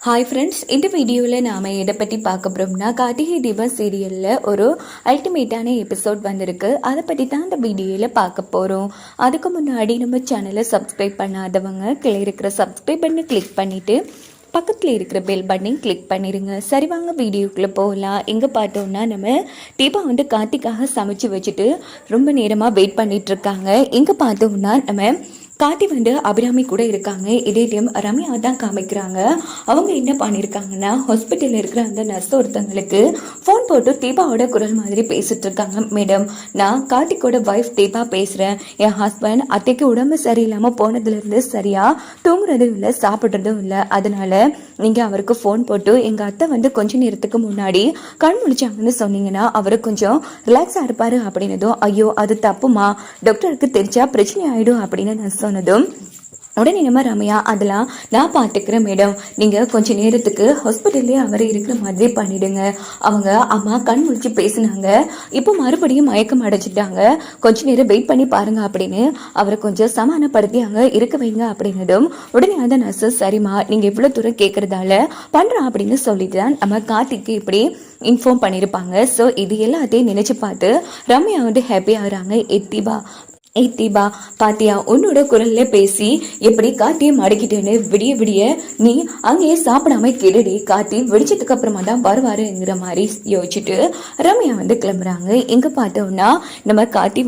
Hi friends, இந்த வீடியோவில் நாம் எதை பற்றி பார்க்க போகிறோம்னா கார்த்திகை தீபம் சீரியலில் ஒரு அல்டிமேட்டான எபிசோட் வந்திருக்கு. அதை பற்றி தான் இந்த வீடியோவில் பார்க்க போகிறோம். அதுக்கு முன்னாடி நம்ம சேனலை சப்ஸ்கிரைப் பண்ணாதவங்க கீழே இருக்கிற சப்ஸ்கிரைப் பண்ணி கிளிக் பண்ணிவிட்டு பக்கத்தில் இருக்கிற பெல் பட்டனையும் கிளிக் பண்ணிடுங்க. சரி, வாங்க வீடியோக்குள்ளே போகலாம். எங்கே பார்த்தோம்னா நம்ம தீபா கார்த்திக்காக சமைச்சு வச்சுட்டு ரொம்ப நேரமாக வெயிட் பண்ணிகிட்ருக்காங்க. எங்கே பார்த்தோம்னா நம்ம கார்த்தி அபிராமி கூட இருக்காங்க. இதே டைம் ரம்யா தான் காமிக்கிறாங்க. அவங்க என்ன பண்ணியிருக்காங்கன்னா ஹாஸ்பிட்டலில் இருக்கிற அந்த நர்ஸ் ஒருத்தவங்களுக்கு ஃபோன் போட்டு தீபாவோட குரல் மாதிரி பேசிட்டு இருக்காங்க. மேடம், நான் கார்த்திக்கோட ஒய்ஃப் தீபா பேசுகிறேன். என் ஹஸ்பண்ட் அத்தைக்கு உடம்பு சரியில்லாமல் போனதுலேருந்து சரியாக தூங்குறதும் இல்லை, சாப்பிட்றதும் இல்லை. அதனால நீங்கள் அவருக்கு ஃபோன் போட்டு எங்கள் அத்தை கொஞ்ச நேரத்துக்கு முன்னாடி கண் முடிச்சாங்கன்னு சொன்னீங்கன்னா அவர் கொஞ்சம் ரிலாக்ஸாக இருப்பார் அப்படின்னதும், ஐயோ அது தப்புமா, டாக்டருக்கு தெரிஞ்சா பிரச்சனை ஆகிடும் அப்படின்னு நான் சொன்னதும் உடனே நம்ம ரம்யா, அதெல்லாம் நான் பார்த்துக்கிறேன் மேடம், நீங்கள் கொஞ்சம் நேரத்துக்கு ஹாஸ்பிட்டல்லே அவர் இருக்கிற மாதிரி பண்ணிடுங்க. அவங்க அம்மா கண் முழிச்சு பேசினாங்க, இப்போ மறுபடியும் மயக்கம் அடைச்சிட்டாங்க, கொஞ்ச நேரம் வெயிட் பண்ணி பாருங்க அப்படின்னு அவரை கொஞ்சம் சமாதானப்படுத்தி அங்கே இருக்க வைங்க அப்படின்னதும் உடனே அந்த நர்ஸு, சரிம்மா நீங்கள் இவ்வளோ தூரம் கேட்குறதால பண்ணுறோம் அப்படின்னு சொல்லிட்டு தான் நம்ம கார்த்திக்கு இப்படி இன்ஃபார்ம் பண்ணியிருப்பாங்க. ஸோ இது எல்லாத்தையும் நினச்சி பார்த்து ரம்யா ஹாப்பி ஆகுறாங்க. தீபா பாத்தியா, உன்னோட குரல்ல பேசி எப்படி கார்த்தியை மடக்கிட்டேன்னு விடிய விடிய நீ அங்கேயே சாப்பிடாம கெடுடி, கார்த்தி வெடிச்சதுக்கு அப்புறமா தான் வருவாருங்கிற மாதிரி யோசிச்சுட்டு ரம்யா கிளம்புறாங்க. எங்க பார்த்தோம்னா நம்ம கார்த்தி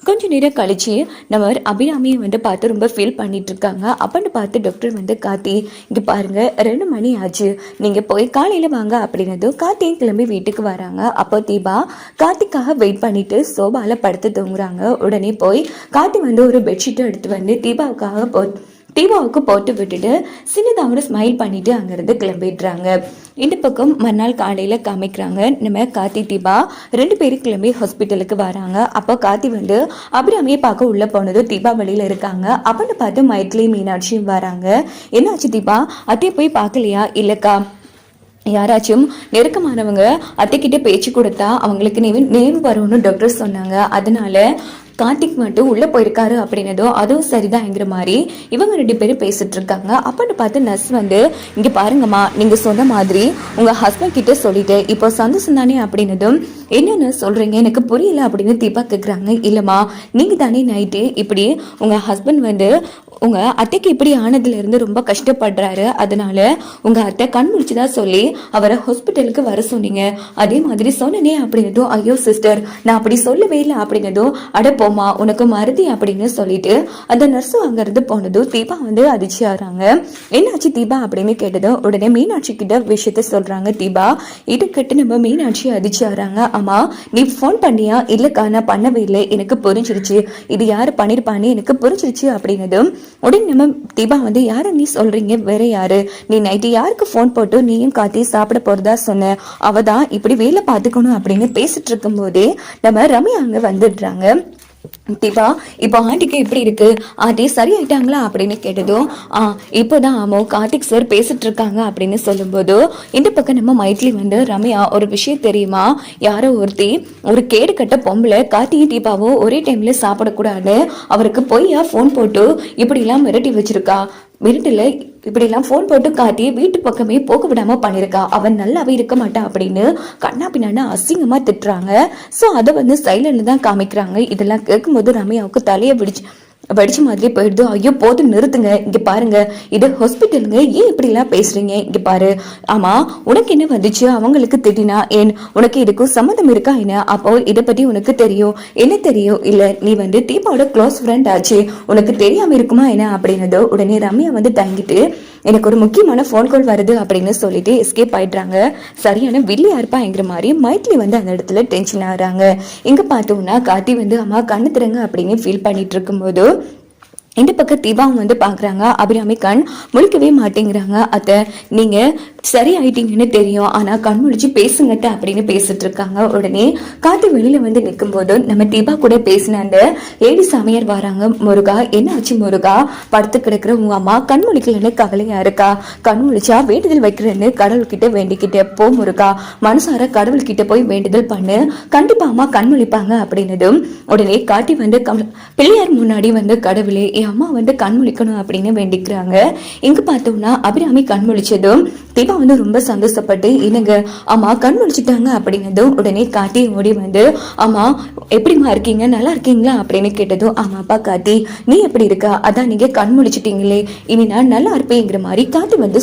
கொஞ்ச நேரம் கழிச்சு நம்ம அபிராமியை பார்த்து ரொம்ப ஃபீல் பண்ணிட்டு இருக்காங்க. அப்படின்னு பார்த்து டாக்டர் கார்த்தி இங்கே பாருங்க 2 மணி ஆச்சு, நீங்கள் போய் காலையில் வாங்க அப்படின்னதும் கார்த்தியும் கிளம்பி வீட்டுக்கு வராங்க. அப்போ தீபா கார்த்திக்காக வெயிட் பண்ணிட்டு சோபால படுத்து தூங்குறாங்க. உடனே போய் கார்த்தி ஒரு பெட்ஷீட்டை எடுத்து தீபாவுக்கு போட்டு விட்டுட்டு சின்னதாக ஸ்மைல் பண்ணிட்டு அங்கிருந்து கிளம்பிடுறாங்க. இந்த பக்கம் மறுநாள் காலையில காமிக்கிறாங்க. நம்ம கார்த்தி தீபா 2 பேரும் கிளம்பி ஹாஸ்பிட்டலுக்கு வராங்க. அப்போ கார்த்தி அபிராமியை பார்க்க உள்ள போனதும் தீபா வெளியில இருக்காங்க. அப்படின்னு பார்த்து மைத்லி மீனாட்சியும் வராங்க. என்னாச்சு தீபா, அத்தையை போய் பார்க்கலையா? இல்லக்கா, யாராச்சும் நெருக்கமானவங்க அத்தைக்கிட்ட பேச்சு கொடுத்தா அவங்களுக்கு நினைவு வரும்னு டாக்டர் சொன்னாங்க. அதனால கார்த்திக் மட்டும் உள்ள போயிருக்காரு அப்படின்னதும் அதுவும் சரிதான்ங்கிற மாதிரி இவங்க 2 பேரும் பேசிட்டு இருக்காங்க. அப்படின்னு பார்த்து நர்ஸ் இங்க பாருங்கம்மா, நீங்க சொன்ன மாதிரி உங்க ஹஸ்பண்ட் கிட்ட சொல்லிட்டு இப்போ சந்தோஷம் தானே அப்படின்னதும், என்னன்னு சொல்றீங்க எனக்கு புரியல அப்படின்னு தீபா கேட்குறாங்க. இல்லம்மா, நீங்க தானே நைட்டு இப்படி உங்க ஹஸ்பண்ட் உங்க அத்தைக்கு இப்படி ஆனதுல இருந்து ரொம்ப கஷ்டப்படுறாரு, அதனால உங்க அத்தை கண் முடிச்சுதான் சொல்லி அவரை ஹாஸ்பிட்டலுக்கு வர சொன்னீங்க. அதே மாதிரி சொன்னனே அப்படின்னதும், ஐயோ சிஸ்டர் நான் அப்படி சொல்லவே இல்லை அப்படின்னதும், அடப்போமா உனக்கு மருதி அப்படின்னு சொல்லிட்டு அந்த நர்ஸும் அங்கிருந்து போனதும் தீபா அதிர்ச்சி ஆகிறாங்க. என்னாச்சு தீபா அப்படின்னு கேட்டதும் உடனே மீனாட்சி கிட்ட விஷயத்த சொல்றாங்க. தீபா இது கேட்டு நம்ம மீனாட்சி அதிர்ச்சி ஆகிறாங்க. ஆமா, நீ ஃபோன் பண்ணியா? இல்லக்கா நான் பண்ணவே இல்லை, எனக்கு புரிஞ்சிருச்சு, இது யாரு பண்ணிருப்பான்னு எனக்கு புரிஞ்சிருச்சு அப்படின்னதும் உடனே நம்ம தீபா யாரு நீ சொல்றீங்க, வேற யாரு, நீ நைட்டு யாருக்கு ஃபோன் போட்டு நீயும் காத்தி சாப்பிட போறதா சொன்ன, அவதான் இப்படி வேலை பார்த்துக்கணும் அப்படின்னு பேசிட்டு இருக்கும் போதே நம்ம ரம்யா அங்க வந்துடுறாங்க. தீபா இப்போ ஆண்டிக்கு எப்படி இருக்கு, ஆண்டி சரியாயிட்டாங்களா அப்படின்னு கேட்டதும், இப்போதான் கார்த்திக் சார் பேசிட்டு இருக்காங்க அப்படின்னு சொல்லும்போது இந்த பக்கம் நம்ம மைத்லி ரம்யா, ஒரு விஷயம் தெரியுமா, யாரோ ஒருத்தி ஒரு கேடு கட்ட பொம்பளை கார்த்தியும் தீபாவோ ஒரே டைம்ல சாப்பிடக்கூடாது அவருக்கு பொய்யா ஃபோன் போட்டு இப்படி எல்லாம் மிரட்டி வச்சிருக்கா, மிரட்டல இப்படிலாம் ஃபோன் போட்டு காட்டி வீட்டு பக்கமே போக விடாம பண்ணிருக்கா, அவன் நல்லாவே இருக்க மாட்டான் அப்படின்னு கண்ணா பின்னான்னு அசிங்கமா திட்டுறாங்க. ஸோ அதை சைலண்ட்ல தான் காமிக்கிறாங்க. இதெல்லாம் கேட்கும்போது ரம்யாவுக்கு தலையை படிச்ச மாதிரி போயிடுது. ஐயோ போதும் நிறுத்துங்க, இங்க பாருங்க இது ஹாஸ்பிட்டலுங்க, ஏன் இப்படி எல்லாம் பேசுறீங்க, இங்க பாரு, ஆமா உனக்கு என்ன வந்துச்சு, அவங்களுக்கு திட்டினா ஏன், உனக்கு இதுக்கும் சம்மந்தம் இருக்கா என்ன, அப்போ இதை பத்தி உனக்கு தெரியும் என்ன தெரியும், இல்ல நீ தீபாவோட க்ளோஸ் ஃப்ரெண்ட் ஆச்சு, உனக்கு தெரியாம இருக்குமா என்ன அப்படின்னதோ உடனே ரம்யா தங்கிட்டு எனக்கு ஒரு முக்கியமான ஃபோன் கால் வருது அப்படின்னு சொல்லிட்டு எஸ்கேப் ஆயிடுறாங்க. சரியான வில்லியா இருப்பாங்கிற மாதிரி மைத்லி அந்த இடத்துல டென்ஷன் ஆகுறாங்க. இங்க பார்த்தோம்னா கார்த்தி அம்மா கண்ணு திறங்க அப்படின்னு ஃபீல் பண்ணிட்டு இருக்கும்போது இந்த பக்கம் தீபாவும் பாக்குறாங்க. அபிராமி கண் முழிக்கவே மாட்டேங்கிறாங்க. அத்தை நீங்க சரி ஆயிட்டீங்கன்னு தெரியும், ஆனா கண் முழிச்சு பேசுங்கட்ட அப்படின்னு பேசிட்டு இருக்காங்க. உடனே கார்த்தி வெளியில நிற்கும் போது நம்ம தீபா கூட பேசின அந்த லேடி சாமியார் வராங்க. முருகா என்ன ஆச்சு முருகா, படுத்து கிடக்குற உங்க அம்மா கண் முழிக்கலன்னு கவலையா இருக்கா, கண் முழிச்சா வேண்டுதல் வைக்கிறேன்னு கடவுள்கிட்ட வேண்டிக்கிட்ட போ முருகா, மனசார கடவுள்கிட்ட போய் வேண்டுதல் பண்ணு, கண்டிப்பா அம்மா கண் முழிப்பாங்க அப்படின்னதும் உடனே காட்டி பிள்ளையார் முன்னாடி கடவுளே என் அம்மா வந்து கண் முழிக்கணும் அப்படின்னு வேண்டிக்கிறாங்க. இங்க பார்த்தோம்னா அபிராமி கண் முழிச்சதும் தீபா வந்து ரொம்ப சந்தோஷப்பட்டு என்னங்க அம்மா கண் முழிச்சிட்டாங்க அப்படின்னதும் உடனே கார்த்தி ஓடி வந்து அம்மா எப்படிமா இருக்கீங்க, நல்லா இருக்கீங்களா அப்படின்னு கேட்டதும் ஆமாப்பா கார்த்தி, நீ எப்படி இருக்கா, அதான் நீங்க கண் முழிச்சிட்டீங்களே, இனி நான் நல்லா இருப்பேங்கிற மாதிரி கார்த்தி வந்து